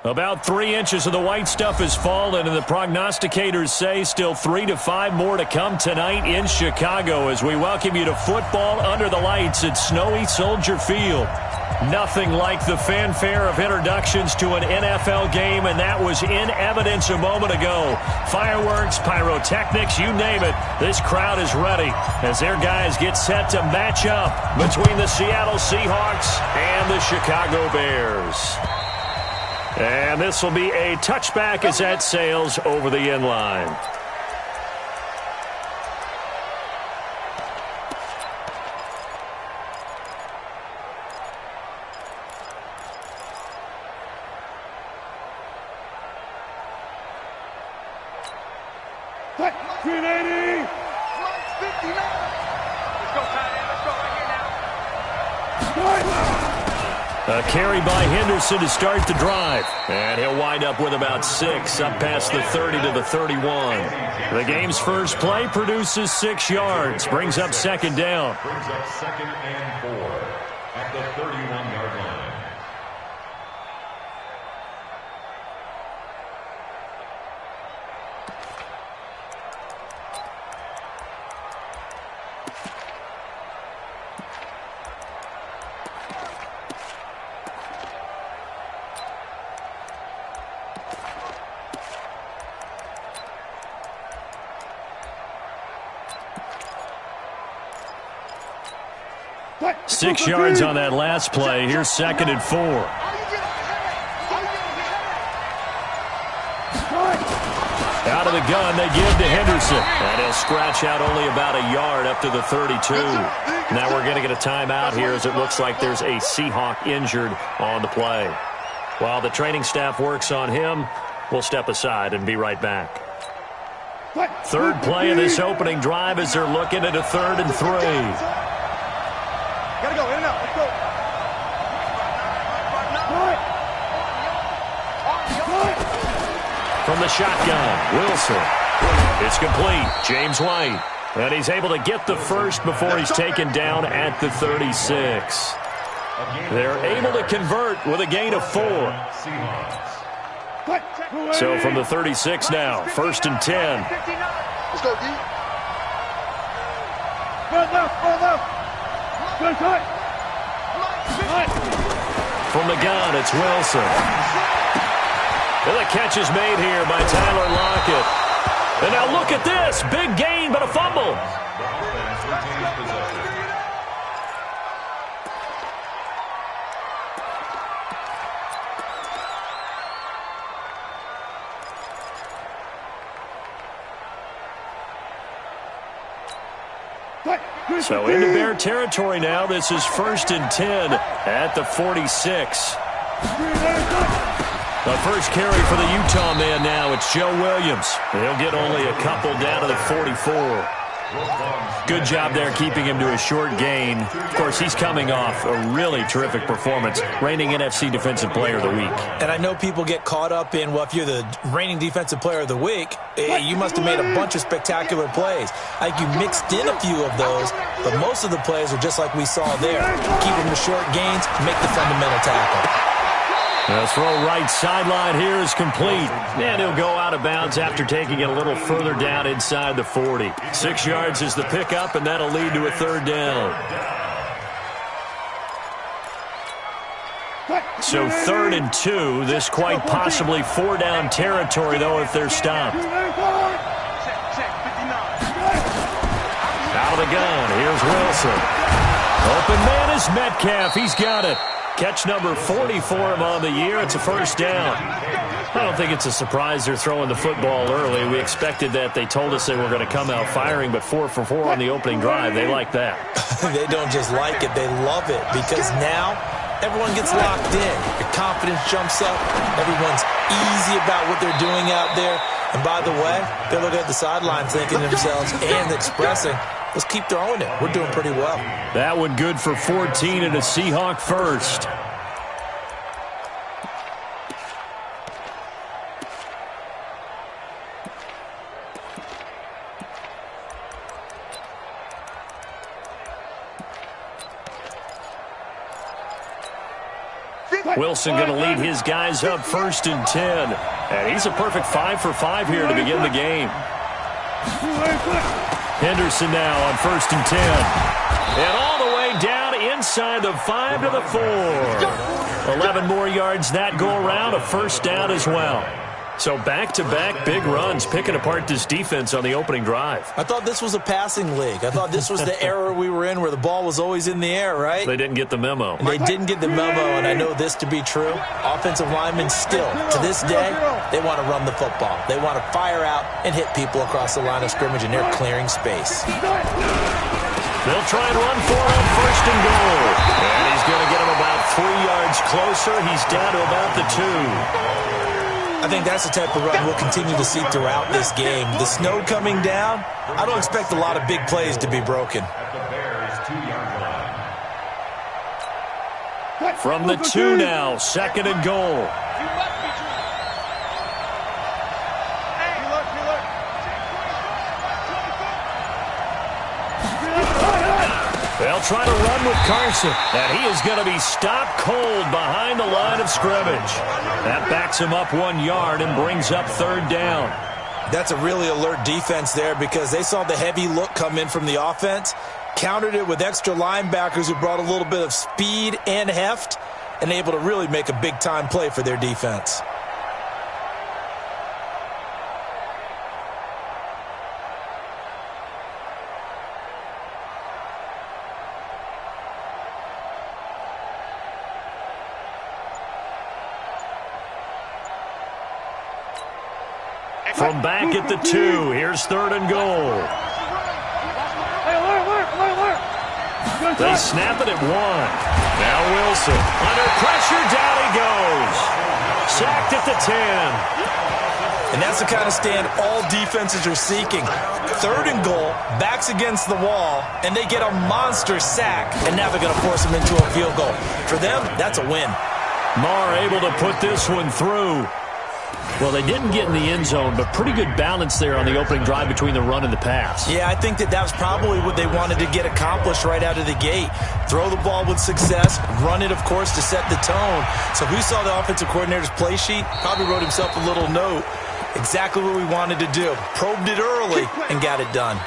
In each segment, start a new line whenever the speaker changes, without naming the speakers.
About 3 inches of the white stuff has fallen, and the prognosticators say still 3 to 5 more to come tonight in Chicago as we welcome you to football under the lights at snowy Soldier Field. Nothing like the fanfare of introductions to an NFL game, and that was in evidence a moment ago. Fireworks, pyrotechnics, you name it. This crowd is ready as their guys get set to match up between the Seattle Seahawks and the Chicago Bears. And this will be a touchback as that sails over the end line. A carry by Henderson to start the drive. And he'll wind up with about 6, up past the 30 to the 31. The game's first play produces 6 yards, brings up second down.
Brings up 2nd and 4 at the 31-yard line.
Six yards on that last play. Here's 2nd and 4. Out of the gun, they give to Henderson. And he'll scratch out only about a yard up to the 32. Now we're going to get a timeout here as it looks like there's a Seahawk injured on the play. While the training staff works on him, we'll step aside and be right back. Third play of this opening drive as they're looking at a 3rd and 3.
Gotta go, in and out, let's go.
From the shotgun, Wilson. It's complete. James White. And he's able to get the first before he's taken down at the 36. They're able to convert with a gain of 4. So from the 36 now, 1st and 10.
Let's go, D. Go left.
From the gun, it's Wilson. And the catch is made here by Tyler Lockett. And now look at this. Big gain, but a fumble. So into Bear territory now. This is 1st and 10 at the 46. The first carry for the Utah man now. It's Joe Williams. He'll get only a couple down to the 44. Good job there keeping him to a short gain. Of course, he's coming off a really terrific performance, reigning NFC Defensive Player of the Week.
And I know people get caught up in, well, if you're the reigning Defensive Player of the Week, you must have made a bunch of spectacular plays. I think you mixed in a few of those, but most of the plays are just like we saw there. Keep them to short gains, make the fundamental tackle.
The throw right sideline here is complete. And he'll go out of bounds after taking it a little further down inside the 40. 6 yards is the pickup, and that'll lead to a 3rd down. So 3rd and 2. This quite possibly 4-down territory, though, if they're stopped. Out of the gun. Here's Wilson. Open man is Metcalf. He's got it. Catch number 40 for him on the year. It's a 1st down. I don't think it's a surprise they're throwing the football early. We expected that. They told us they were going to come out firing, but 4 for 4 on the opening drive. They like that.
They don't just like it. They love it because now everyone gets locked in. Your confidence jumps up. Everyone's easy about what they're doing out there. And by the way, they're looking at the sideline thinking to themselves and expressing, let's keep throwing it. We're doing pretty well.
That one good for 14 and a Seahawk first. Wilson going to lead his guys up 1st and 10. And he's a perfect 5 for 5 here to begin the game. Henderson now on 1st and 10. And all the way down inside the 5 to the 4. 11 more yards that go around, a first down as well. So back-to-back big runs, picking apart this defense on the opening drive.
I thought this was a passing league. I thought this was the era we were in where the ball was always in the air, right?
They didn't get the memo.
And they didn't get the memo, and I know this to be true. Offensive linemen still, to this day, they want to run the football. They want to fire out and hit people across the line of scrimmage, and they're clearing space.
They'll try and run for him, 1st and goal. And he's going to get him about 3 yards closer. He's down to about the 2.
I think that's the type of run we'll continue to see throughout this game. The snow coming down, I don't expect a lot of big plays to be broken.
From the 2 now, 2nd and goal. They'll try to run with Carson, and he is going to be stopped cold behind the line of scrimmage. That backs him up 1 yard and brings up 3rd down.
That's a really alert defense there because they saw the heavy look come in from the offense, countered it with extra linebackers who brought a little bit of speed and heft, and able to really make a big-time play for their defense.
From back at the 2, here's 3rd and goal. They snap it at 1. Now Wilson, under pressure, down he goes. Sacked at the 10.
And that's the kind of stand all defenses are seeking. 3rd and goal, backs against the wall, and they get a monster sack, and now they're going to force them into a field goal. For them, that's a win.
Marr able to put this one through. Well, they didn't get in the end zone, but pretty good balance there on the opening drive between the run and the pass.
Yeah, I think that was probably what they wanted to get accomplished right out of the gate. Throw the ball with success, run it, of course, to set the tone. So who saw the offensive coordinator's play sheet? Probably wrote himself a little note. Exactly what we wanted to do. Probed it early and got it done.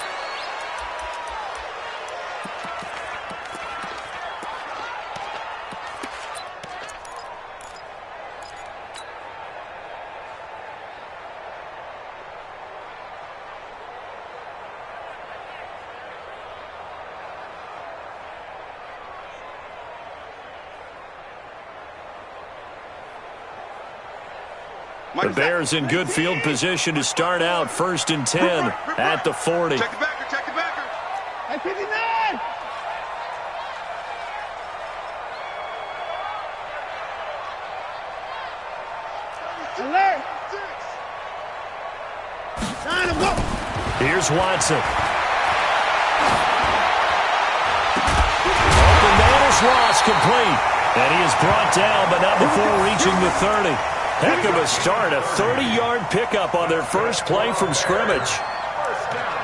The Bears in good field position to start out 1st and 10 at the 40.
Check the backer, check the backer. Hey, 59! Alert! Time to go!
Here's Watson. Open man is lost, complete. And he is brought down, but not before reaching the 30. Heck of a start, a 30-yard pickup on their first play from scrimmage.
First down.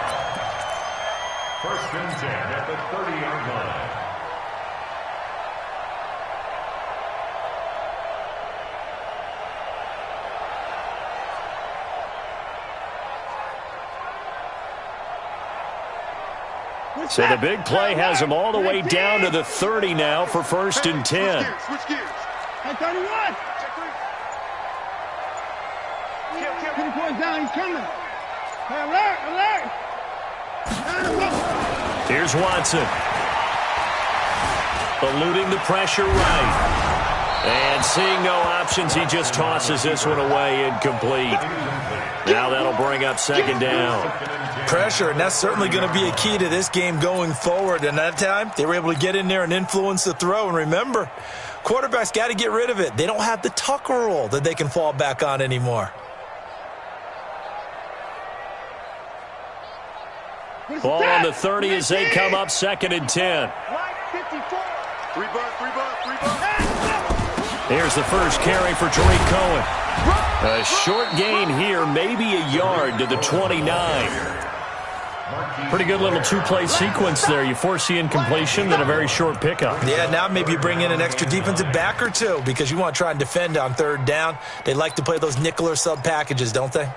1st and 10 at the 30-yard line.
So the big play has them all the way down to the 30 now for 1st and 10.
Switch gears. Hey, 31! Put the points down, he's coming. Hey, alert, alert!
Here's Watson. Eluding the pressure right. And seeing no options, he just tosses this one away incomplete. Now that'll bring up 2nd down.
Pressure, and that's certainly going to be a key to this game going forward. And that time, they were able to get in there and influence the throw. And remember, quarterbacks got to get rid of it. They don't have the Tucker rule that they can fall back on anymore.
Ball on the 30 as they come up 2nd and 10. Here's the first carry for Tariq Cohen. A short gain here, maybe a yard to the 29. Pretty good little two-play sequence there. You force the incompletion, then a very short pickup.
Yeah, now maybe you bring in an extra defensive back or two because you want to try and defend on third down. They like to play those nickel or sub packages, don't they?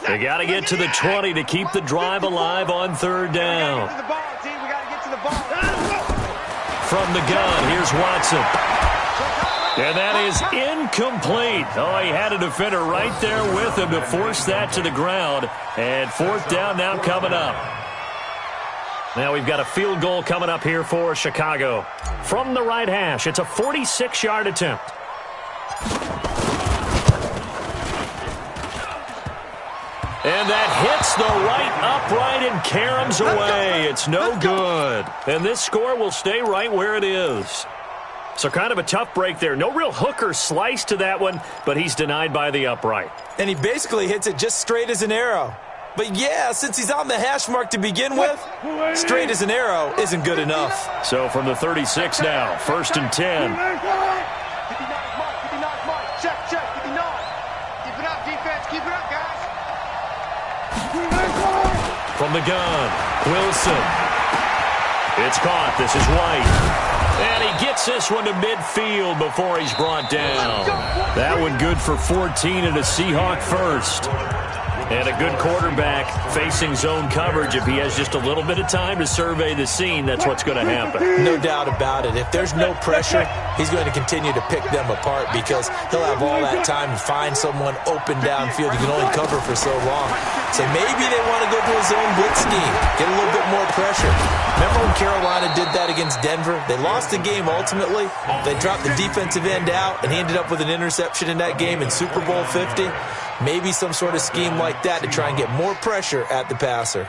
They got to get to the 20 to keep the drive alive on third down. From the gun, here's Watson. And that is incomplete. Oh, he had a defender right there with him to force that to the ground. And fourth down now coming up. Now we've got a field goal coming up here for Chicago. From the right hash, it's a 46-yard attempt. And that hits the right upright and caroms away. It's no good. And this score will stay right where it is. So kind of a tough break there. No real hook or slice to that one, but he's denied by the upright.
And he basically hits it just straight as an arrow. But yeah, since he's on the hash mark to begin with, straight as an arrow isn't good enough.
So from the 36 now, 1st and 10.
Check, 59. Keep it up, defense. Keep it up, guys.
From the gun, Wilson. It's caught. This is White. And he gets this one to midfield before he's brought down. That one good for 14 and a Seahawk first. And a good quarterback facing zone coverage. If he has just a little bit of time to survey the scene, that's what's going to happen.
No doubt about it. If there's no pressure, he's going to continue to pick them apart because he'll have all that time to find someone open downfield. He can only cover for so long. So maybe they want to go to a zone blitz scheme, get a little bit more pressure. Remember when Carolina did that against Denver? They lost the game ultimately. They dropped the defensive end out, and he ended up with an interception in that game in Super Bowl 50. Maybe some sort of scheme like that to try and get more pressure at the passer.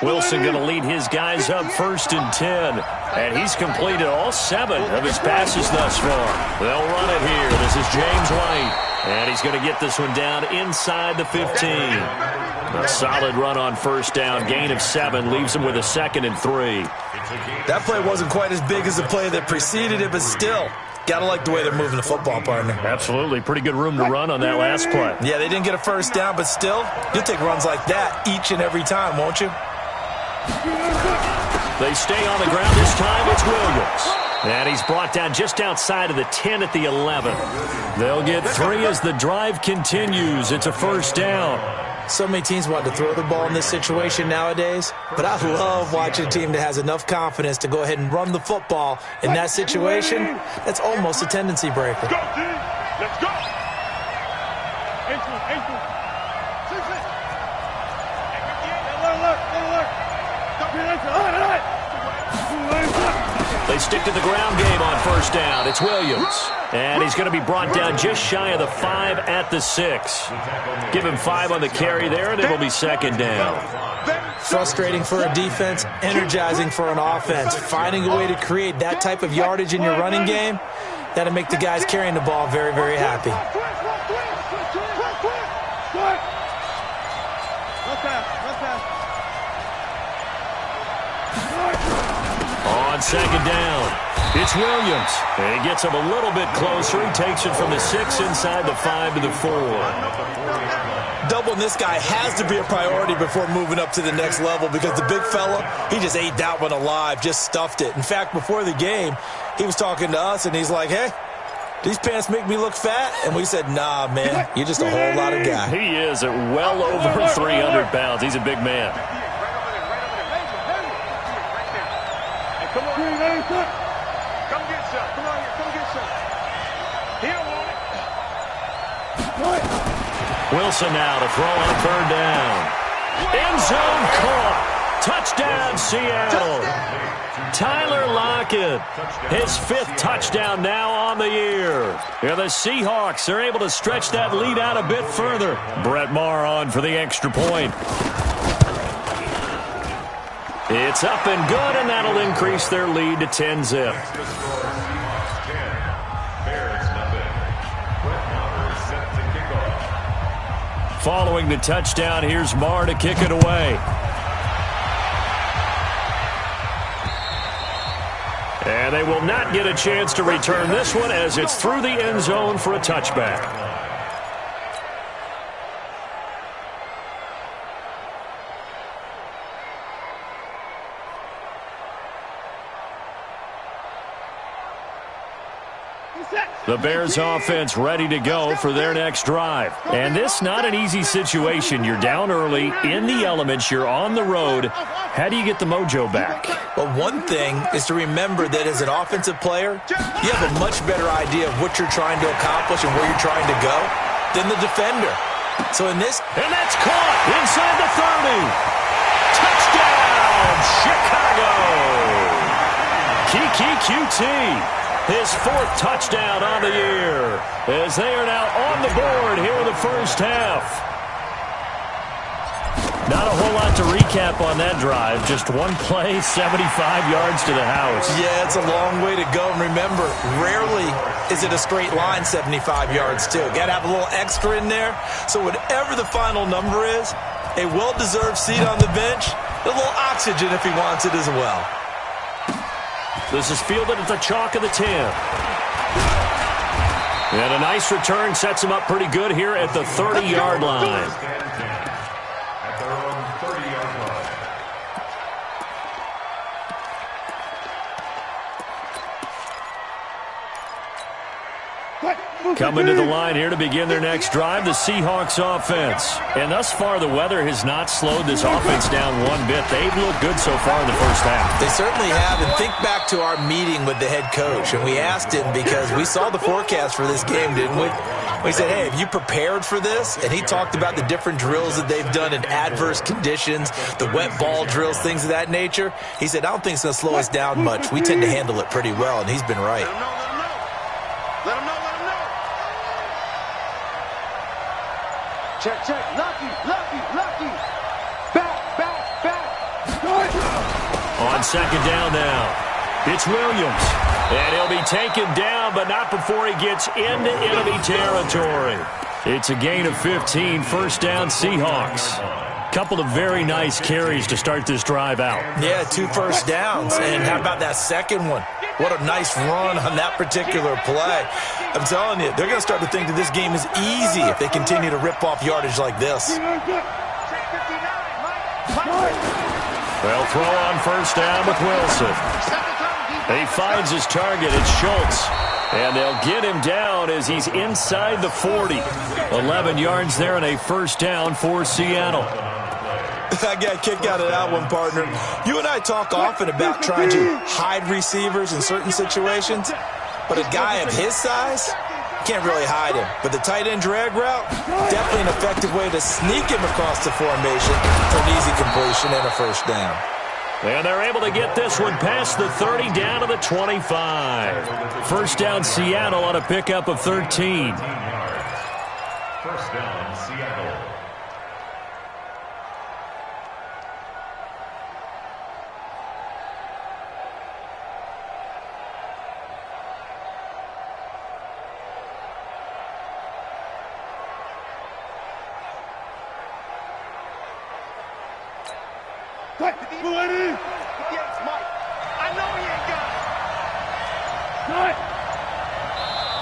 Wilson going to lead his guys up 1st and 10. And he's completed all 7 of his passes thus far. They'll run it here. This is James White. And he's going to get this one down inside the 15. A solid run on 1st down. Gain of 7 leaves him with a 2nd and 3.
That play wasn't quite as big as the play that preceded it, but still. Got to like the way they're moving the football, partner.
Absolutely. Pretty good room to run on that last play.
Yeah, they didn't get a 1st down, but still, you'll take runs like that each and every time, won't you?
They stay on the ground this time. It's Williams. And he's brought down just outside of the 10 at the 11. They'll get 3 as the drive continues. It's a 1st down.
So many teams want to throw the ball in this situation nowadays, but I love watching a team that has enough confidence to go ahead and run the football in that situation. That's almost a tendency breaker.
Go, team. Let's go.
They stick to the ground game on 1st down. It's Williams. And he's going to be brought down just shy of the 5 at the 6. Give him 5 on the carry there, and it'll be 2nd down.
Frustrating for a defense, energizing for an offense. Finding a way to create that type of yardage in your running game, that'll make the guys carrying the ball very, very happy.
On 2nd down, it's Williams. And he gets him a little bit closer. He takes it from the 6 inside the 5 to the 4.
Doubling this guy has to be a priority before moving up to the next level because the big fella, he just ate that one alive, just stuffed it. In fact, before the game, he was talking to us, and he's like, hey, these pants make me look fat? And we said, nah, man, you're just a whole lot of guy.
He is at well over 300 pounds. He's a big man.
Come get some. Come on here. Come get some. He don't want it.
Wilson now to throw on 3rd down. End zone caught. Touchdown, Seattle. Tyler Lockett, his 5th touchdown now on the year. And the Seahawks are able to stretch that lead out a bit further. Brett Maher on for the extra point. It's up and good, and that'll increase their lead to 10-zip. Following the touchdown, here's Maher to kick it away. And they will not get a chance to return this one as it's through the end zone for a touchback. The Bears offense ready to go for their next drive. And this not an easy situation. You're down early, in the elements, you're on the road. How do you get the mojo back?
Well, one thing is to remember that as an offensive player, you have a much better idea of what you're trying to accomplish and where you're trying to go than the defender. So in this...
And that's caught inside the 30. Touchdown, Chicago! Kiki QT. His 4th touchdown on the year as they are now on the board here in the first half. Not a whole lot to recap on that drive. Just one play, 75 yards to the house.
Yeah, it's a long way to go. And remember, rarely is it a straight line 75 yards, too. Got to have a little extra in there. So whatever the final number is, a well-deserved seat on the bench, a little oxygen if he wants it as well.
This is fielded at the chalk of the 10. And a nice return sets him up pretty good here at the 30-yard line.
At their own 30-yard line.
Coming to the line here to begin their next drive, the Seahawks offense. And thus far, the weather has not slowed this offense down one bit. They've looked good so far in the first half.
They certainly have. And think back to our meeting with the head coach. And we asked him because we saw the forecast for this game, didn't we? We said, hey, have you prepared for this? And he talked about the different drills that they've done in adverse conditions, the wet ball drills, things of that nature. He said, I don't think it's going to slow us down much. We tend to handle it pretty well, and he's been right.
Let him know. Let him know. Check. Lucky. Back.
On second down now, it's Williams. And he'll be taken down, but not before he gets into enemy territory. It's a gain of 15, first down Seahawks. Couple of very nice carries to start this drive out.
Yeah, 2 first downs. And how about that second one? What a nice run on that particular play. I'm telling you, they're going to start to think that this game is easy if they continue to rip off yardage like this.
They'll throw on first down with Wilson. He finds his target. It's Schultz. And they'll get him down as he's inside the 40. 11 yards there and a first down for Seattle.
I got a kick out of that one, partner. You and I talk often about trying to hide receivers in certain situations, but a guy of his size can't really hide him. But the tight end drag route, definitely an effective way to sneak him across the formation for an easy completion and a first down.
And they're able to get this one past the 30 down to the 25. First down Seattle on a pickup of 13.
First down, Seattle.
What? I know he ain't got it.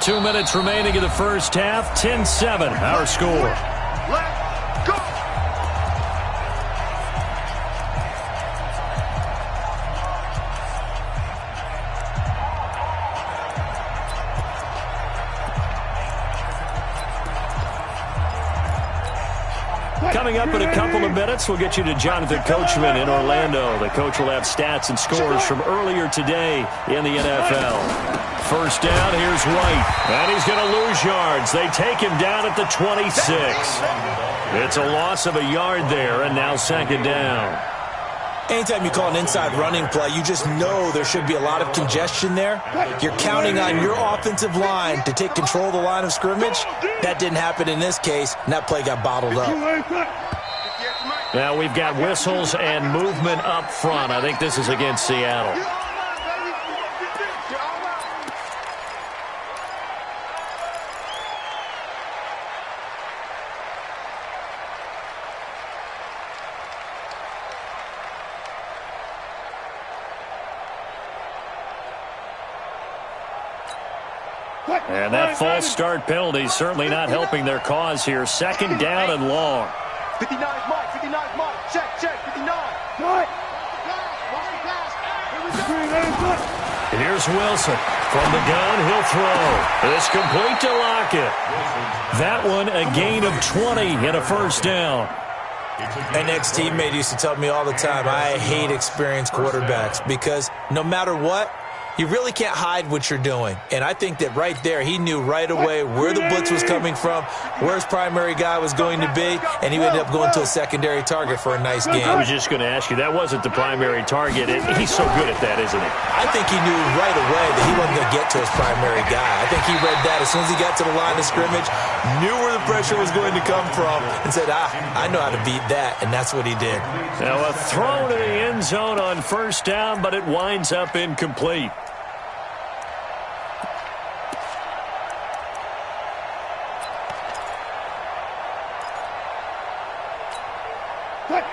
2 minutes remaining in the first half. 10-7, our score.
Let's go.
Coming up in a couple of minutes, we'll get you to Jonathan Coachman in Orlando. The coach will have stats and scores from earlier today in the NFL. First down, here's White. And he's going to lose yards. They take him down at the 26. It's a loss of a yard there, and now second down.
Anytime you call an inside running play, you just know there should be a lot of congestion there. You're counting on your offensive line to take control of the line of scrimmage. That didn't happen in this case, and that play got bottled up.
Now we've got whistles and movement up front. I think this is against Seattle. And that false start penalty is certainly not helping their cause here. Second down and long.
59 Mike. Check. 59. What? Watch the pass. Here we go.
And here's Wilson. From the gun, he'll throw. It's complete to Lockett. That one a gain of 20 and a first down.
An ex-teammate used to tell me all the time, I hate experienced quarterbacks because no matter what, you really can't hide what you're doing. And I think that right there, he knew right away where the blitz was coming from, where his primary guy was going to be, and he ended up going to a secondary target for a nice game.
I was just going to ask you, that wasn't the primary target. He's so good at that, isn't he?
I think he knew right away that he wasn't going to get to his primary guy. I think he read that as soon as he got to the line of scrimmage, knew where the pressure was going to come from, and said, I know how to beat that, and that's what he did.
Now a throw to the end zone on first down, but it winds up incomplete.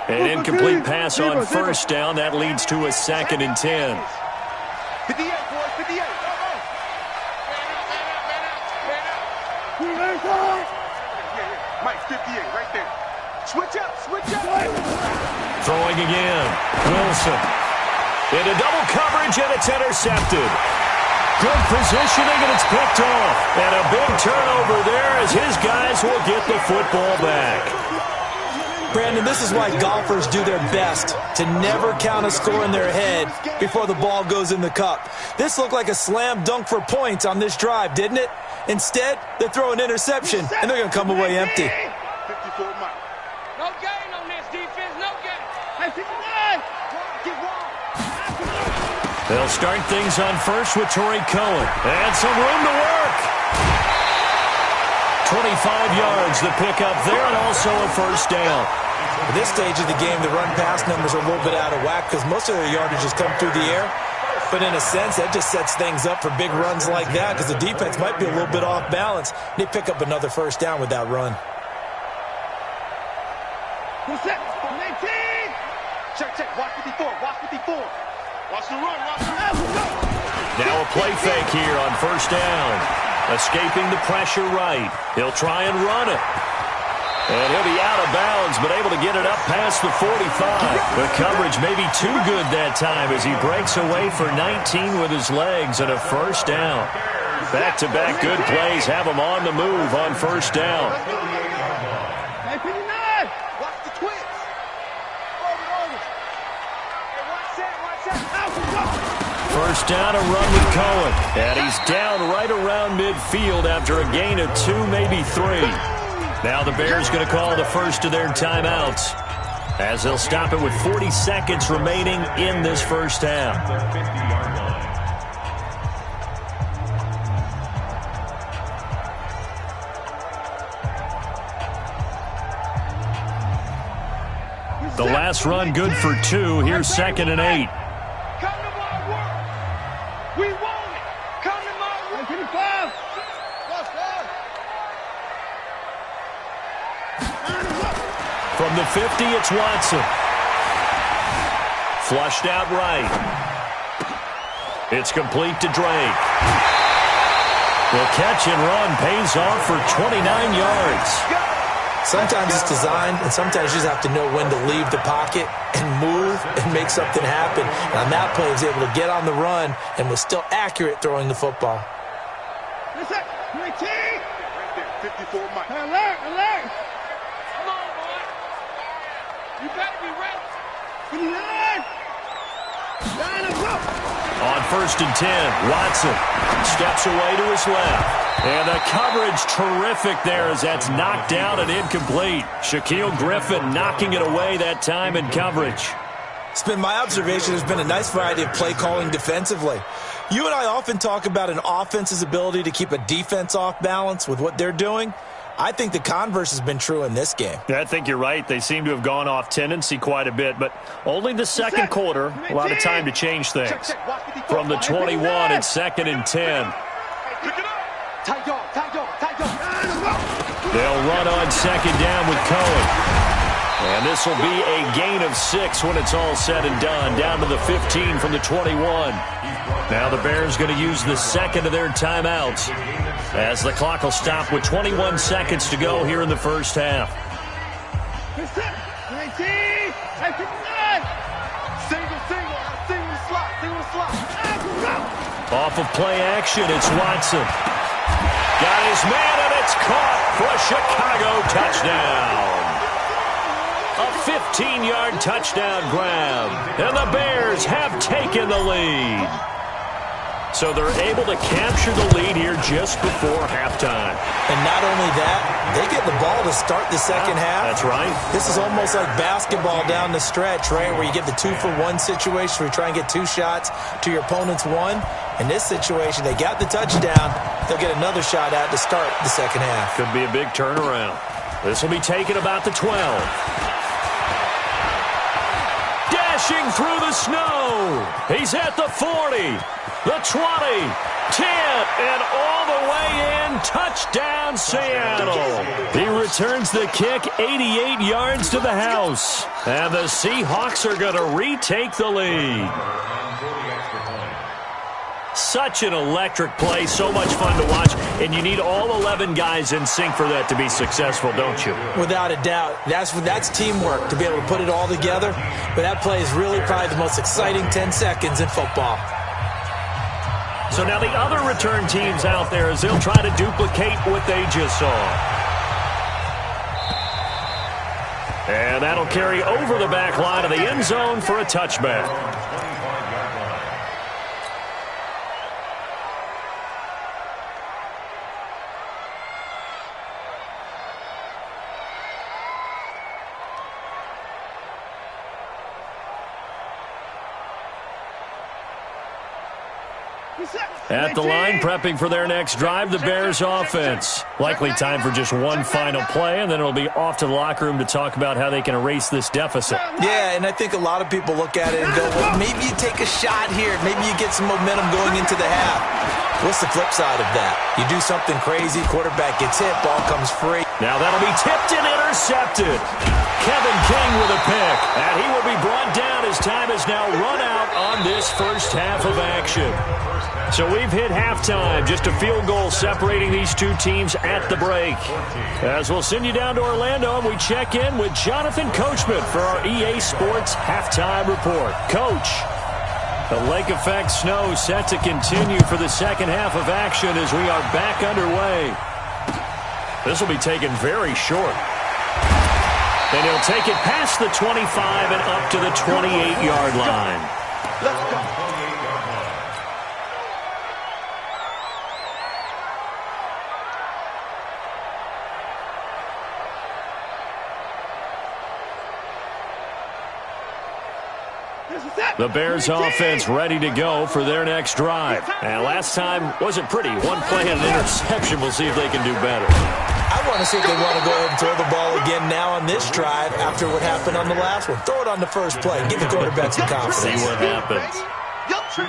An incomplete pass on first down. That leads to a 2nd and 10.
58, boys, 58. Mike, 58, right there. Switch up.
Throwing again. Wilson. Into double coverage, and it's intercepted. Good positioning, and it's picked off. And a big turnover there as his guys will get the football back.
Brandon, this is why golfers do their best to never count a score in their head before the ball goes in the cup. This looked like a slam dunk for points on this drive, didn't it? Instead, they throw an interception, and they're going to come away empty.
54, Mike.
No gain on this defense, no gain.
They'll start things on first with Torrey Cohen. And some room to work. 25 yards, the pickup there, and also a first down.
At this stage of the game, the run-pass numbers are a little bit out of whack because most of their yardage has come through the air. But in a sense, that just sets things up for big runs like that because the defense might be a little bit off balance. They pick up another first down with that run.
Check. Watch 54. Watch the run.
Now a play fake here on first down. Escaping the pressure right. He'll try and run it. And he'll be out of bounds, but able to get it up past the 45. The coverage may be too good that time as he breaks away for 19 with his legs and a first down. Back-to-back good plays have him on the move on first down.
Watch the twins.
First down, a run with Cohen. And he's down right around midfield after a gain of 2, maybe 3. Now the Bears going to call the first of their timeouts as they'll stop it with 40 seconds remaining in this first half. The last run good for 2. Here's 2nd and 8.
Come to my work. We want it. Come to my work.
55.
From the 50, it's Watson. Flushed out right. It's complete to Drake. The catch and run pays off for 29 yards.
Sometimes it's designed, and sometimes you just have to know when to leave the pocket and move and make something happen. And on that play, he was able to get on the run and was still accurate throwing the football.
Listen, 19. Right there, 54, Mike. Alert.
Come on, boy. You better be ready.
59. Line up, go.
On first and 10, Watson steps away to his left. And the coverage terrific there as that's knocked down and incomplete. Shaquille Griffin knocking it away that time in coverage.
It's been my observation there's been a nice variety of play calling defensively. You and I often talk about an offense's ability to keep a defense off balance with what they're doing. I think the converse has been true in this game.
I think you're right. They seem to have gone off tendency quite a bit, but only the second quarter, a lot of time to change things. From the 21, it's 2nd and 10.
Tight dog.
They'll run on 2nd down with Cohen. And this will be a gain of 6 when it's all said and done, down to the 15 from the 21. Now the Bears going to use the second of their timeouts as the clock will stop with 21 seconds to go here in the first half.
Single slot.
Off of play action, it's Watson. Got his man, and it's caught for a Chicago touchdown. A 15-yard touchdown grab, and the Bears have taken the lead. So they're able to capture the lead here just before halftime.
And not only that, they get the ball to start the second half.
That's right.
This is almost like basketball down the stretch, right, where you get the 2-for-1 situation where you try and get 2 shots to your opponent's 1. In this situation, they got the touchdown. They'll get another shot out to start the second half.
Could be a big turnaround. This will be taken about the 12. Dashing through the snow. He's at the 40. The 20, 10, and all the way in. Touchdown, Seattle. He returns the kick 88 yards to the house. And the Seahawks are going to retake the lead. Such an electric play, so much fun to watch, and you need all 11 guys in sync for that to be successful, don't you?
Without a doubt. That's teamwork, to be able to put it all together. But that play is really probably the most exciting 10 seconds in football.
So now the other return teams out there as they'll try to duplicate what they just saw. And that'll carry over the back line of the end zone for a touchback. At the line, prepping for their next drive, the Bears offense. Likely time for just one final play, and then it'll be off to the locker room to talk about how they can erase this deficit.
Yeah, and I think a lot of people look at it and go, well, maybe you take a shot here. Maybe you get some momentum going into the half. What's the flip side of that? You do something crazy, quarterback gets hit, ball comes free.
Now that'll be tipped and intercepted. Kevin King with a pick, and he will be brought down as time is now run out on this first half of action. So we've hit halftime, just a field goal separating these two teams at the break. As we'll send you down to Orlando, and we check in with Jonathan Coachman for our EA Sports Halftime Report. Coach, the lake effect snow set to continue for the second half of action as we are back underway. This will be taken very short. And he'll take it past the 25 and up to the 28-yard line.
Let's go.
The Bears offense ready to go for their next drive. And last time wasn't pretty. One play and an interception. We'll see if they can do better.
I want to see if they want to go ahead and throw the ball again now on this drive after what happened on the last one. Throw it on the first play. Give the quarterback some confidence.
See what happens.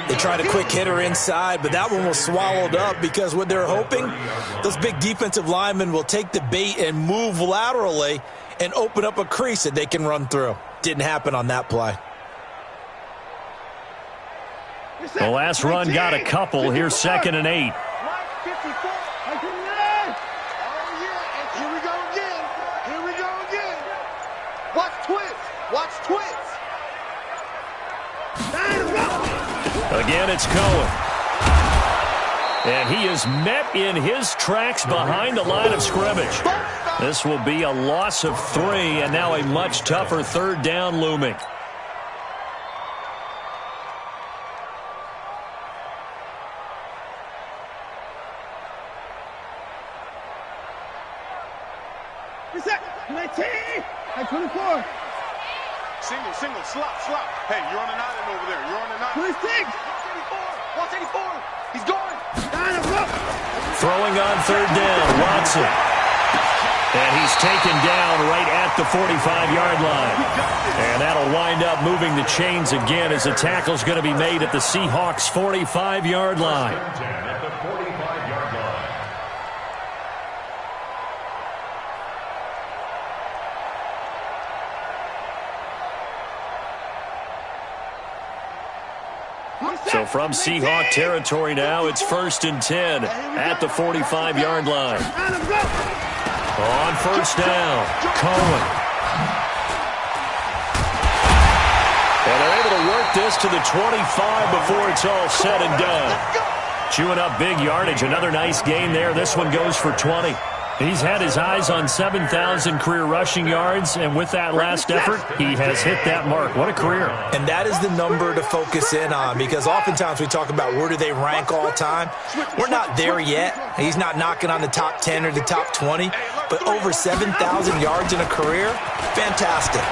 They tried a quick hitter inside, but that one was swallowed up because what they're hoping, those big defensive linemen will take the bait and move laterally and open up a crease that they can run through. Didn't happen on that play.
The last run got a couple. Here's 2nd and 8.
Here we go again. Here we go again. Watch twist. Watch twist.
Again, it's Cohen. And he is met in his tracks behind the line of scrimmage. This will be a loss of 3, and now a much tougher 3rd down looming.
At 24.
Single, slop. Hey, you're on an island over there. You're on an island.
26.
Watch 84. He's going.
Throwing on 3rd down, Watson. And he's taken down right at the 45-yard line. And that'll wind up moving the chains again as the tackle's going to be made at the Seahawks' 45-yard line.
At the 45-yard line.
So from Seahawk territory now, it's 1st and 10 at the 45-yard line. On 1st down, Cohen. And they're able to work this to the 25 before it's all said and done. Chewing up big yardage. Another nice gain there. This one goes for 20. He's had his eyes on 7,000 career rushing yards, and with that last effort, he has hit that mark. What a career.
And that is the number to focus in on, because oftentimes we talk about where do they rank all time. We're not there yet. He's not knocking on the top 10 or the top 20, but over 7,000 yards in a career, fantastic.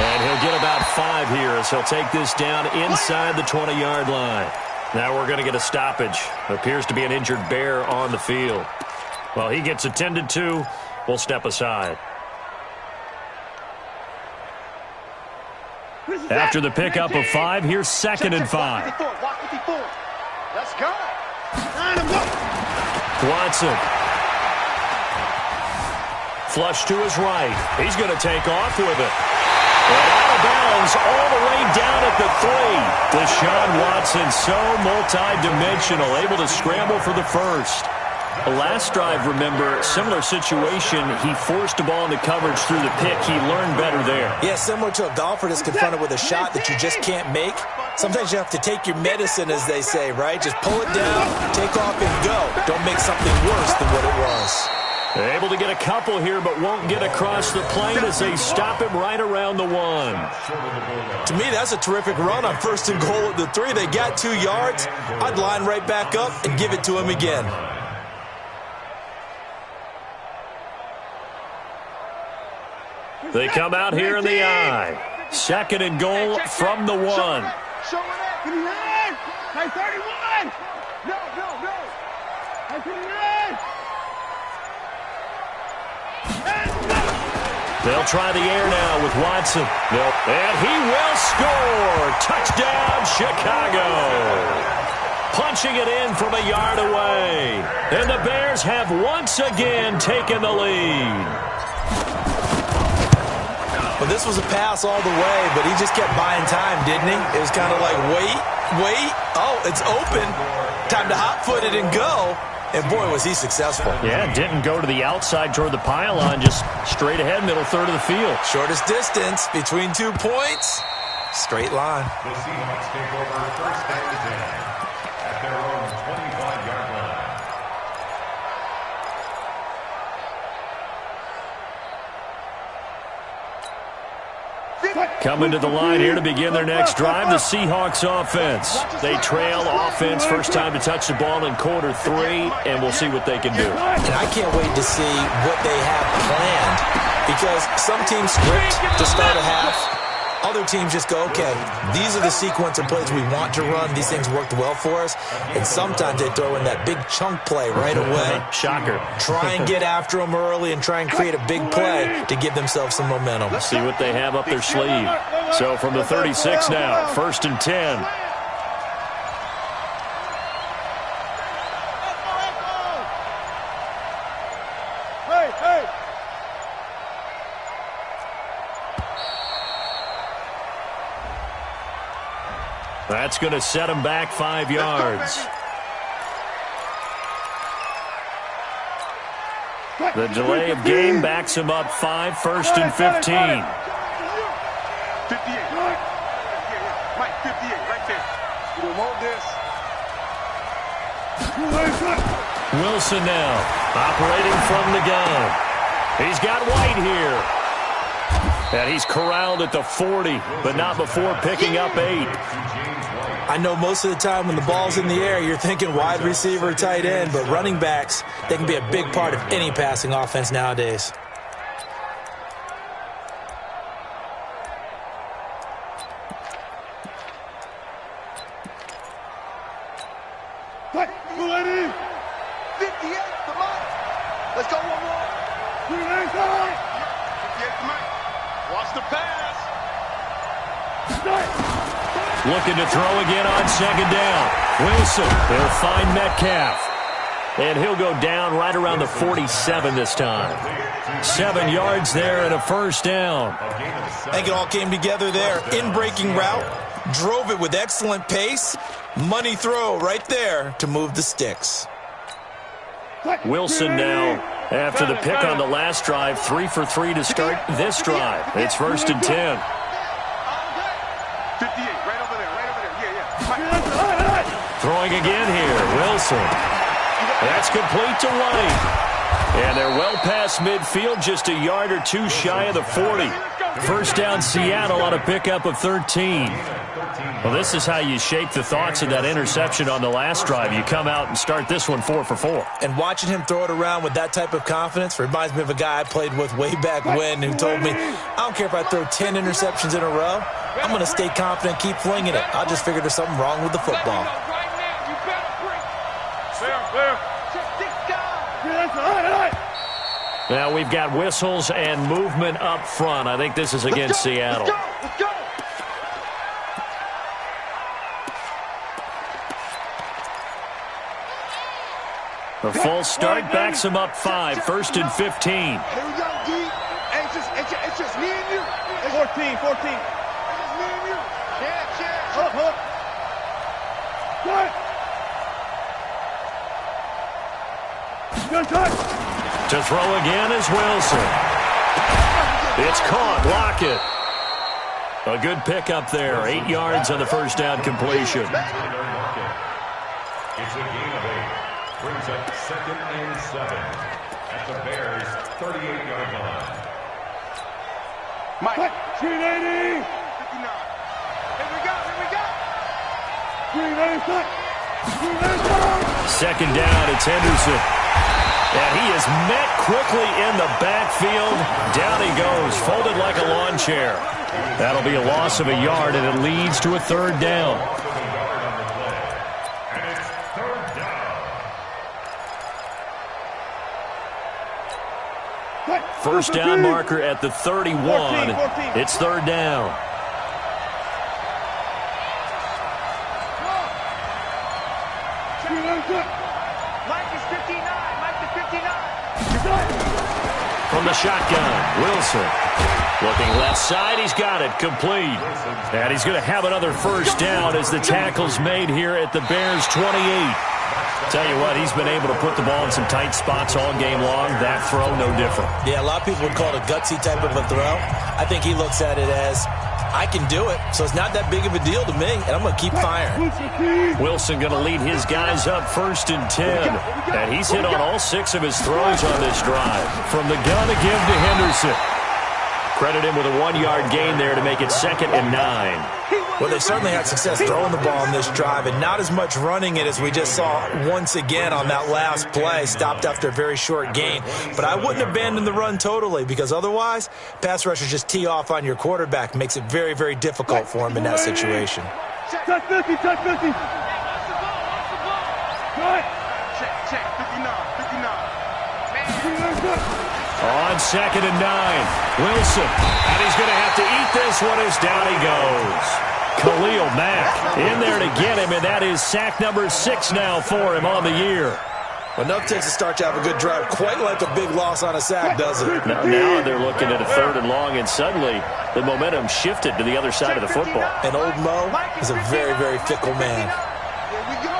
And he'll get about 5 here as he'll take this down inside the 20-yard line. Now we're going to get a stoppage. Appears to be an injured bear on the field. Well, he gets attended to. We'll step aside. After the pickup of 5, here's 2nd and 5.
Let's go.
Watson. Flush to his right. He's going to take off with it. And out of bounds all the way down at the 3. Deshaun Watson, so multi-dimensional, able to scramble for the first. The last drive, remember, similar situation. He forced a ball into coverage through the pick. He learned better there.
Yeah, similar to a golfer that's confronted with a shot that you just can't make. Sometimes you have to take your medicine, as they say, right? Just pull it down, take off, and go. Don't make something worse than what it was.
Able to get a couple here, but won't get across the plane as they stop him right around the 1.
To me, that's a terrific run on 1st and goal at the 3. They got 2 yards. I'd line right back up and give it to him again.
They come out here in the I. 2nd and goal from the 1.
Show it up.
31.
No.
39.
They'll try the air now with Watson. Nope. And he will score. Touchdown, Chicago. Punching it in from a yard away. And the Bears have once again taken the lead.
Well, this was a pass all the way, but he just kept buying time, didn't he? It was kind of like, wait. Oh, it's open. Time to hot-foot it and go. And, boy, was he successful.
Yeah, didn't go to the outside toward the pylon, just straight ahead, middle third of the field.
Shortest distance between 2 points, straight line.
The Seahawks take over 1st and 10 at their own 25-yard line.
Coming to the line here to begin their next drive, the Seahawks offense. They trail offense, first time to touch the ball in quarter 3, and we'll see what they can do.
And I can't wait to see what they have planned, because some teams script to start a half. Other teams just go, okay, these are the sequence of plays we want to run. These things worked well for us. And sometimes they throw in that big chunk play right away.
Shocker.
Try and get after them early and try and create a big play to give themselves some momentum.
See what they have up their sleeve. So from the 36 now, 1st and 10.
Hey.
That's going to set him back 5 yards. The delay of game backs him up 5, 1st and 15.
58. Mike, 58, right there. You don't want this.
Wilson now, operating from the gun. He's got White here. And he's corralled at the 40, but not before picking up 8.
I know most of the time when the ball's in the air, you're thinking wide receiver, tight end, but running backs, they can be a big part of any passing offense nowadays.
Pull it in.
58 to Mike. Let's go one more. 58 to Mike. Watch the pass.
Looking to throw again on 2nd down. Wilson, he'll find Metcalf. And he'll go down right around the 47 this time. 7 yards there and a 1st down.
I think it all came together there. In-breaking route, drove it with excellent pace. Money throw right there to move the sticks.
Wilson now, after the pick on the last drive, 3 for 3 to start this drive. It's 1st and 10.
58, right over there, yeah.
Throwing again here, Wilson. That's complete to White. And they're well past midfield, just a yard or two shy of the 40. First down, Seattle on a pickup of 13. Well, this is how you shape the thoughts of that interception on the last drive. You come out and start this one 4 for 4.
And watching him throw it around with that type of confidence reminds me of a guy I played with way back when who told me, I don't care if I throw 10 interceptions in a row. I'm going to stay confident, keep flinging it. I just figured there's something wrong with the football.
Now we've got whistles and movement up front. I think this is against Seattle.
Let's go.
The full start backs him up 5, 1st and 15.
Here we go, D. Hey, it's just me and you. It's
14.
just me and you. Yeah.
Hold up. Good touch.
To throw again is Wilson. It's caught. Lockett. A good pickup there. 8 yards on the first down completion.
It's a gain of 8. Brings up 2nd and 7 at the Bears' 38-yard line.
Mike.
380.
59. Here we go.
380.
Second down, it's Henderson. And he is met quickly in the backfield. Down he goes, folded like a lawn chair. That'll be a loss of a yard, and it leads to a 3rd down.
And it's 3rd down.
First down marker at the 31.
14.
It's 3rd down.
Mike is 59.
From the shotgun, Wilson. Looking left side, he's got it, complete. And he's going to have another first down as the tackle's made here at the Bears' 28. Tell you what, he's been able to put the ball in some tight spots all game long. That throw, no different.
Yeah, a lot of people would call it a gutsy type of a throw. I think he looks at it as, I can do it, so it's not that big of a deal to me, and I'm going to keep firing.
Wilson going to lead his guys up 1st and 10. And he's hit on all 6 of his throws on this drive. From the gun to give to Henderson. Credit him with a 1-yard gain there to make it 2nd and 9.
Well, they certainly had success throwing the ball in this drive, and not as much running it as we just saw once again on that last play, stopped after a very short gain. But I wouldn't abandon the run totally, because otherwise, pass rushers just tee off on your quarterback. Makes it very, very difficult for him in that situation.
Touch 50.
Check. 59.
On 2nd and 9, Wilson. And he's going to have to eat this one as down he goes. Khalil Mack in there to get him, and that is sack number 6 now for him on the year.
Enough takes to start to have a good drive, quite like a big loss on a sack, does it?
Now they're looking at a 3rd and long, and suddenly the momentum shifted to the other side of the football.
And old Mo is a very, very fickle man.
Here we go.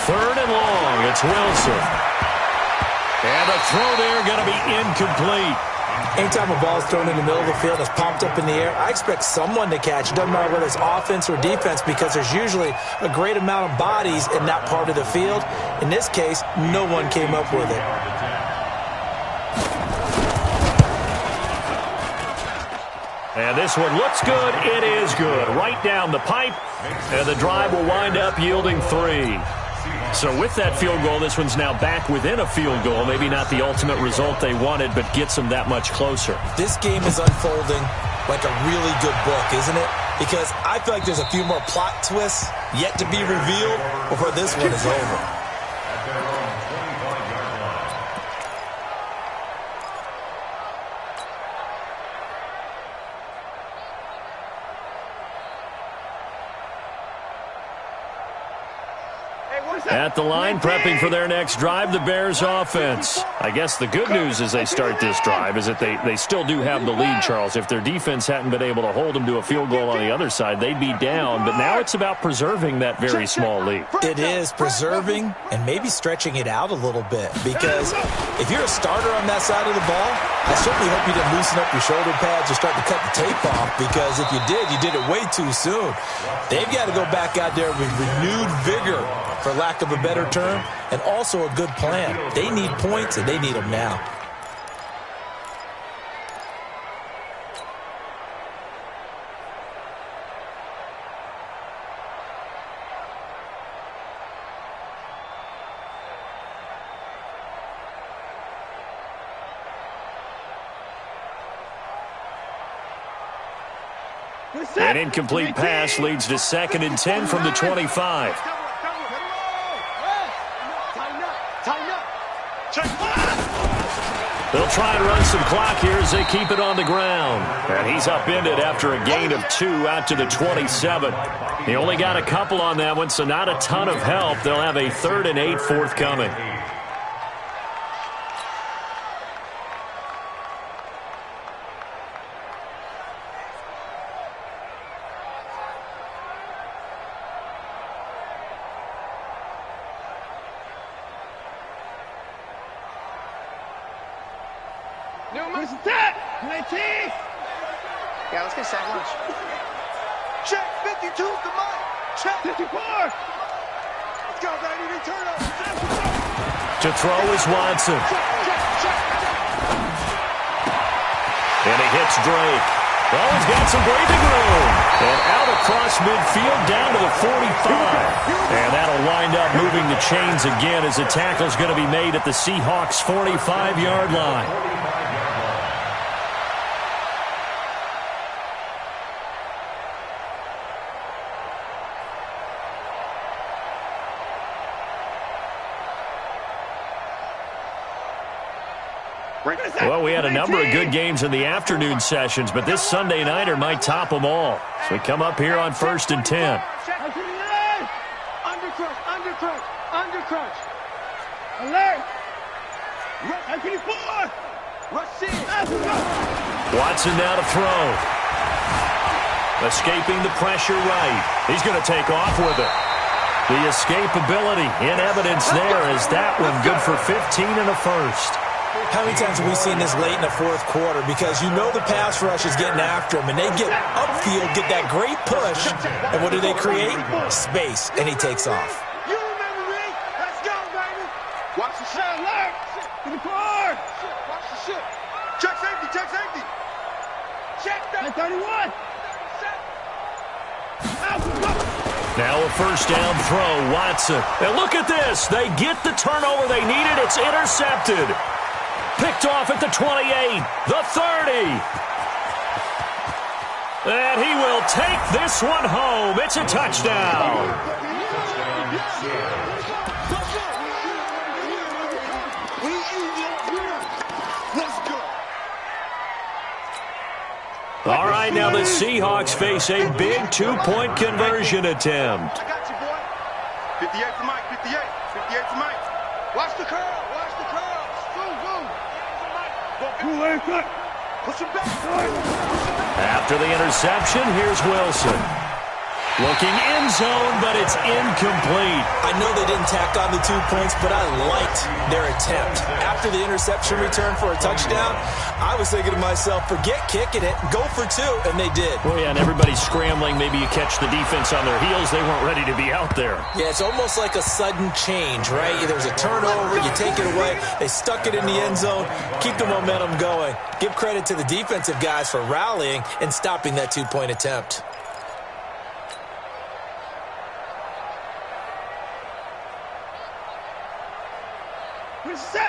3rd and long, it's Wilson. And the throw there going to be incomplete.
Anytime a ball is thrown in the middle of the field, it's popped up in the air, I expect someone to catch. It doesn't matter whether it's offense or defense, because there's usually a great amount of bodies in that part of the field. In this case, no one came up with it.
And this one looks good. It is good. Right down the pipe. And the drive will wind up yielding 3. So with that field goal, this one's now back within a field goal. Maybe not the ultimate result they wanted, but gets them that much closer.
This game is unfolding like a really good book, isn't it? Because I feel like there's a few more plot twists yet to be revealed before this one is over.
Hey,
At the line, prepping for their next drive, the Bears offense. I guess the good news as they start this drive is that they still do have the lead, Charles. If their defense hadn't been able to hold them to a field goal on the other side, they'd be down. But now it's about preserving that very small lead.
It is preserving and maybe stretching it out a little bit, because if you're a starter on that side of the ball, I certainly hope you didn't loosen up your shoulder pads or start to cut the tape off, because if you did it way too soon. They've got to go back out there with renewed vigor, for lack of a better term, and also a good plan. They need points, and they need them now.
An incomplete pass leads to 2nd and 10 from the 25. They'll try and run some clock here as they keep it on the ground. And he's upended after a gain of 2 out to the 27. He only got a couple on that one, so not a ton of help. They'll have a 3rd and 8 forthcoming.
Yeah, let's get sack lunch. Check 52, come on. Check 54. Let's go, baby. Return up.
To throw is Watson. And he hits Drake. Oh, he's got some breathing room. And out across midfield down to the 45. And that'll wind up moving the chains again as the tackle's going to be made at the Seahawks' 45-yard line. Well, we had a number of good games in the afternoon sessions, but this Sunday nighter might top them all. So we come up here on 1st and 10.
Undercrunch. Alert.
Watson now to throw. Escaping the pressure right. He's going to take off with it. The escapability in evidence there is that one good for 15 and a first.
How many times have we seen this late in the fourth quarter? Because you know the pass rush is getting after him, and they get upfield, get that great push, and what do they create? Space, and he takes off.
You remember me? Let's go, baby. Watch the shit. Alert. To the car. Watch the shit. Check safety. Check safety. Check that.
31.
Now a first down throw, Watson. And look at this. They get the turnover they needed. It's intercepted. Picked off at the 28, the 30. And he will take this one home. It's a touchdown. All right, now the Seahawks face a big 2-point conversion attempt.
I got you, boy. 58 to Mike. 58 to Mike. Watch the curl. Watch the curl. Push him back.
After the interception, here's Wilson. Looking end zone, but it's incomplete.
I know they didn't tack on the 2 points, but I liked their attempt. After the interception return for a touchdown, I was thinking to myself, forget kicking it, go for 2, and they did.
Well, yeah, and everybody's scrambling. Maybe you catch the defense on their heels. They weren't ready to be out there.
Yeah, it's almost like a sudden change, right? There's a turnover, you take it away, they stuck it in the end zone, keep the momentum going. Give credit to the defensive guys for rallying and stopping that 2-point attempt.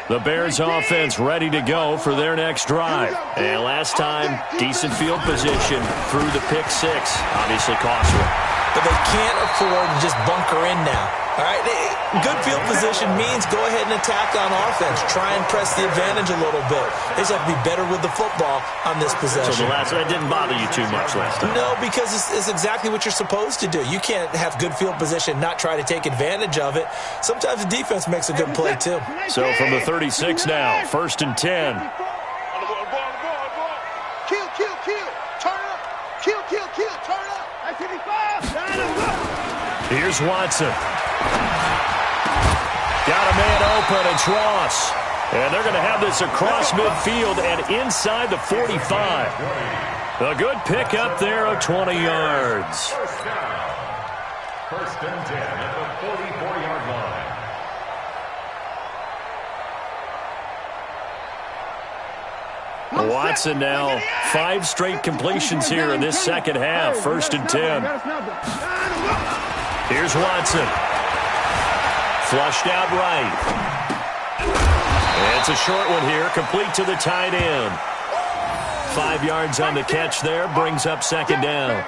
The Bears offense ready to go for their next drive. And last time, decent field position through the pick 6. Obviously costly.
But they can't afford to just bunker in now. All right, good field position means go ahead and attack on offense. Try and press the advantage a little bit. They just have to be better with the football on this possession.
So that didn't bother you too much last time?
No, because it's exactly what you're supposed to do. You can't have good field position, not try to take advantage of it. Sometimes the defense makes a good play, too.
So from the 36 now, 1st and 10.
Kill, kill, kill. Turn up. Kill, kill, kill. Turn up.
Here's Watson. Got a man open. It's Ross. And they're going to have this across midfield and inside the 45. A good pickup there of 20 yards.
First down. 1st and 10 at the 44-yard line.
Watson now 5 straight completions here in this second half. 1st and 10. Here's Watson. Flushed out right. It's a short one here, complete to the tight end. 5 yards on the catch there, brings up 2nd down.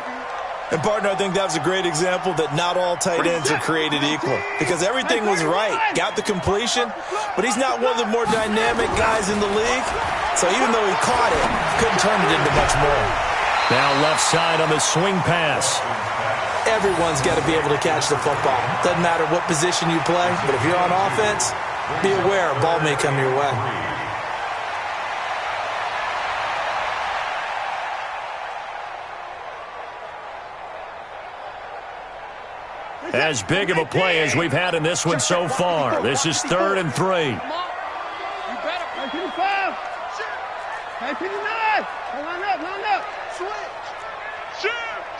And, partner, I think that was a great example that not all tight ends are created equal. Because everything was right. Got the completion, but he's not one of the more dynamic guys in the league. So even though he caught it, couldn't turn it into much more.
Now left side on the swing pass.
Everyone's got to be able to catch the football. Doesn't matter what position you play, but if you're on offense, be aware a ball may come your way.
As big of a play as we've had in this one so far. This is 3rd and 3.
Line up. Switch.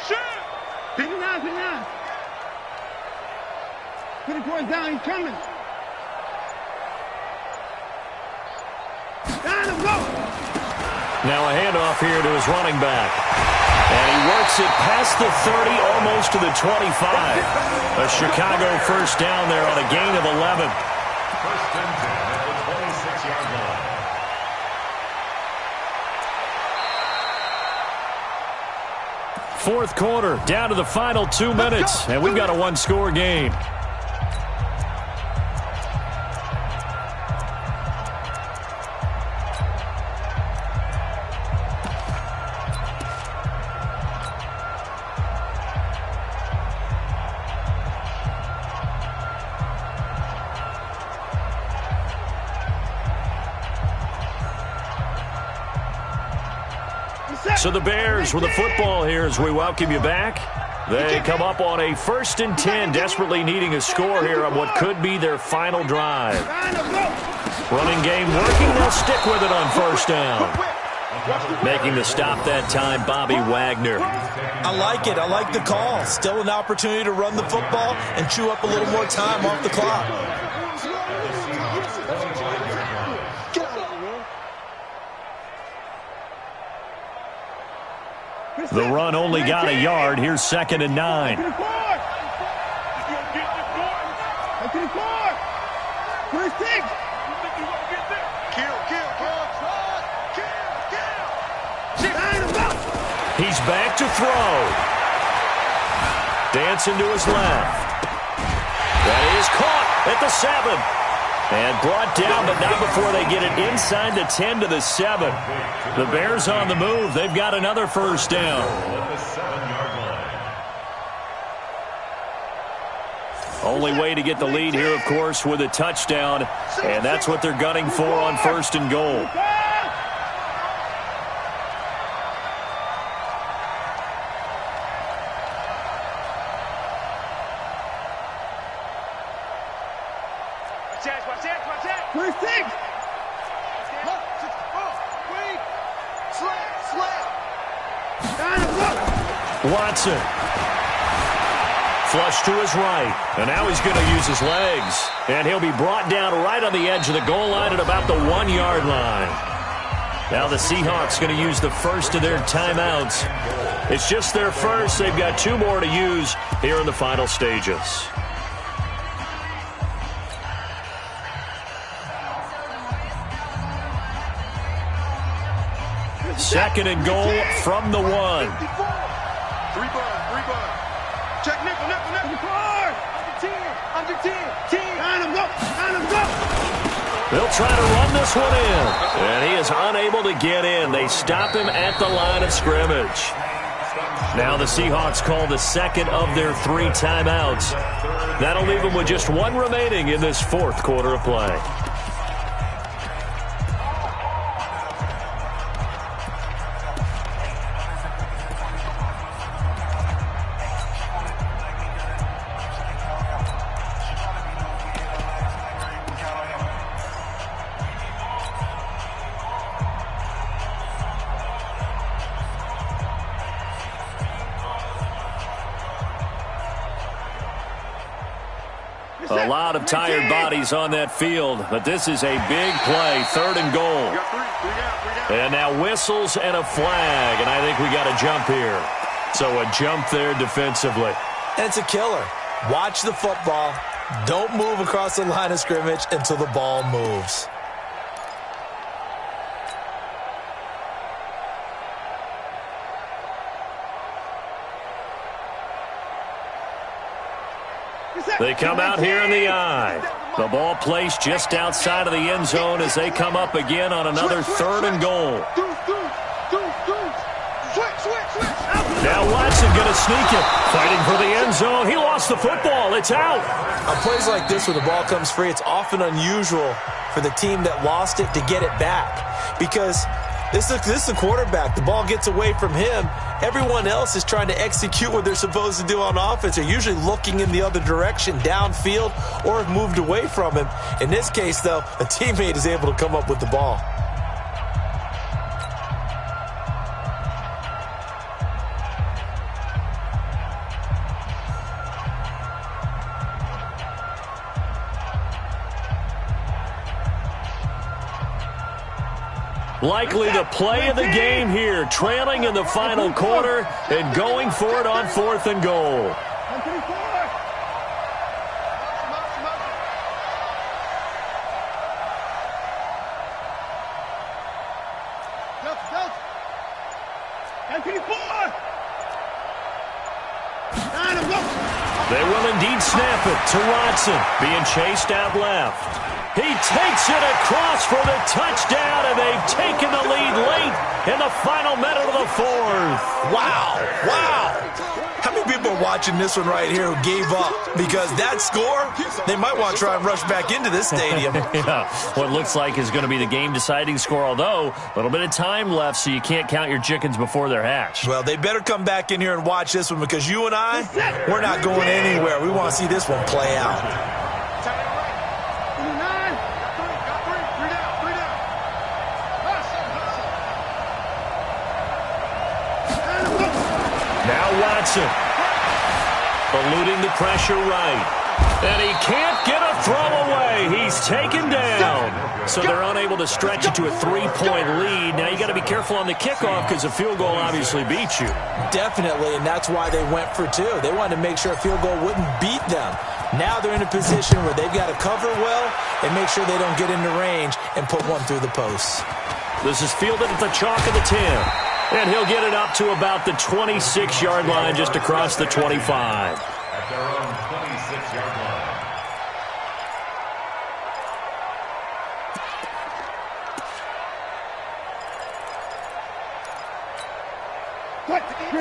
Shoot.
59. 20 points down, he's coming. Down and go.
Now a handoff here to his running back. And he works it past the 30, almost to the 25. A Chicago first down there on a gain of 11.
1st and 10 at the 26-yard line.
Fourth quarter, down to the final 2 minutes, and we've got a 1-score game. So the Bears with the football here as we welcome you back. They come up on a 1st and 10, desperately needing a score here on what could be their final drive. Running game working, they'll stick with it on 1st down. Making the stop that time, Bobby Wagner.
I like it. I like the call. Still an opportunity to run the football and chew up a little more time off the clock.
The run only got a yard. Here's 2nd and 9. He's back to throw. Dancing to his left. That is caught at the 7. And brought down, but not before they get it inside the 10 to the 7. The Bears on the move. They've got another 1st down. Only way to get the lead here, of course, with a touchdown. And that's what they're gunning for on 1st and goal. Watson. Flush to his right. And now he's going to use his legs. And he'll be brought down right on the edge of the goal line at about the 1-yard line. Now the Seahawks going to use the first of their timeouts. It's just their first. They've got 2 more to use here in the final stages. Second and goal from the 1.
Three bun. Check nickel. Under 10. Line him up.
They'll try to run this one in. And he is unable to get in. They stop him at the line of scrimmage. Now the Seahawks call the second of their 3 timeouts. That'll leave them with just 1 remaining in this 4th quarter of play. A lot of tired bodies on that field, but this is a big play, 3rd and goal. And now whistles and a flag, and I think we got a jump here. So a jump there defensively.
And it's a killer. Watch the football. Don't move across the line of scrimmage until the ball moves.
They come out here in the eye. The ball placed just outside of the end zone as they come up again on another 3rd and goal. Now Watson going to sneak it. Fighting for the end zone. He lost the football. It's out.
On plays like this where the ball comes free, it's often unusual for the team that lost it to get it back. Because this is the quarterback. The ball gets away from him. Everyone else is trying to execute what they're supposed to do on offense. They're usually looking in the other direction, downfield, or have moved away from him. In this case, though, a teammate is able to come up with the ball.
Likely the play of the game here, trailing in the final quarter and going for it on 4th and goal. They will indeed snap it to Watson, being chased out left. He takes it across for the touchdown, and they've taken the lead late in the final minute of the 4th.
Wow. How many people are watching this one right here who gave up? Because that score, they might want to try and rush back into this stadium.
Yeah, what looks like is going to be the game-deciding score, although a little bit of time left, so you can't count your chickens before they're hatched.
Well, they better come back in here and watch this one, because you and I, we're not going anywhere. We want to see this one play out.
Watson eluding the pressure right, and he can't get a throw away. He's taken down, so they're unable to stretch it to a 3-point lead. Now you got to be careful on the kickoff because a field goal obviously beats you.
Definitely, and that's why they went for 2. They wanted to make sure a field goal wouldn't beat them. Now they're in a position where they've got to cover well and make sure they don't get into range and put one through the posts.
This is fielded at the chalk of the 10. And he'll get it up to about the 26-yard line, just across the 25.
At their own 26-yard line.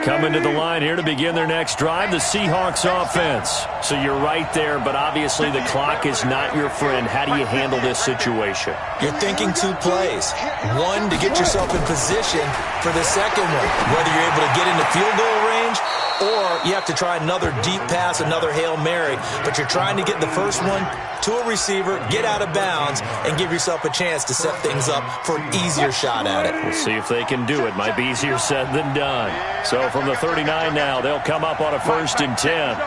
Coming to the line here to begin their next drive, the Seahawks offense. So you're right there, but obviously the clock is not your friend. How do you handle this situation?
You're thinking 2 plays. One, to get yourself in position for the second one, whether you're able to get into field goal range or you have to try another deep pass, another Hail Mary. But you're trying to get the first one to a receiver, get out of bounds, and give yourself a chance to set things up for an easier shot at it.
We'll see if they can do it. Might be easier said than done. So from the 39 now, they'll come up on a 1st and 10.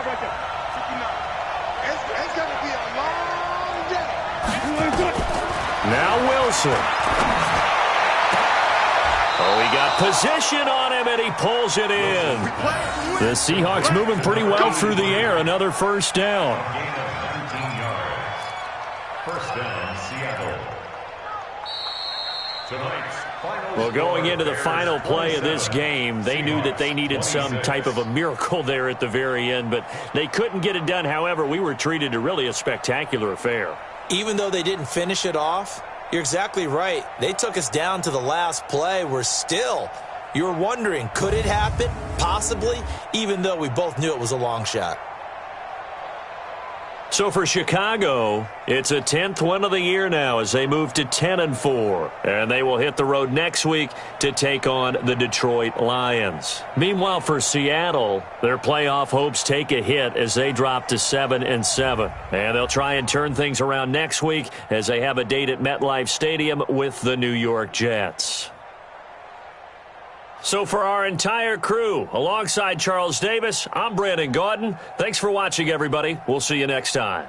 Now Wilson. Oh, he got position on him, and he pulls it in. The Seahawks moving pretty well through the air. Another 1st down.
Gain of 19 yards. 1st down, Seattle. Tonight's final
Well, going into the final play of this game, they knew that they needed some type of a miracle there at the very end, but they couldn't get it done. However, we were treated to really a spectacular affair.
Even though they didn't finish it off, you're exactly right. They took us down to the last play. We're still, you're wondering, could it happen? Possibly, even though we both knew it was a long shot.
So for Chicago, it's a 10th win of the year now as they move to 10-4. And they will hit the road next week to take on the Detroit Lions. Meanwhile, for Seattle, their playoff hopes take a hit as they drop to 7-7. And they'll try and turn things around next week as they have a date at MetLife Stadium with the New York Jets. So for our entire crew, alongside Charles Davis, I'm Brandon Gaudin. Thanks for watching, everybody. We'll see you next time.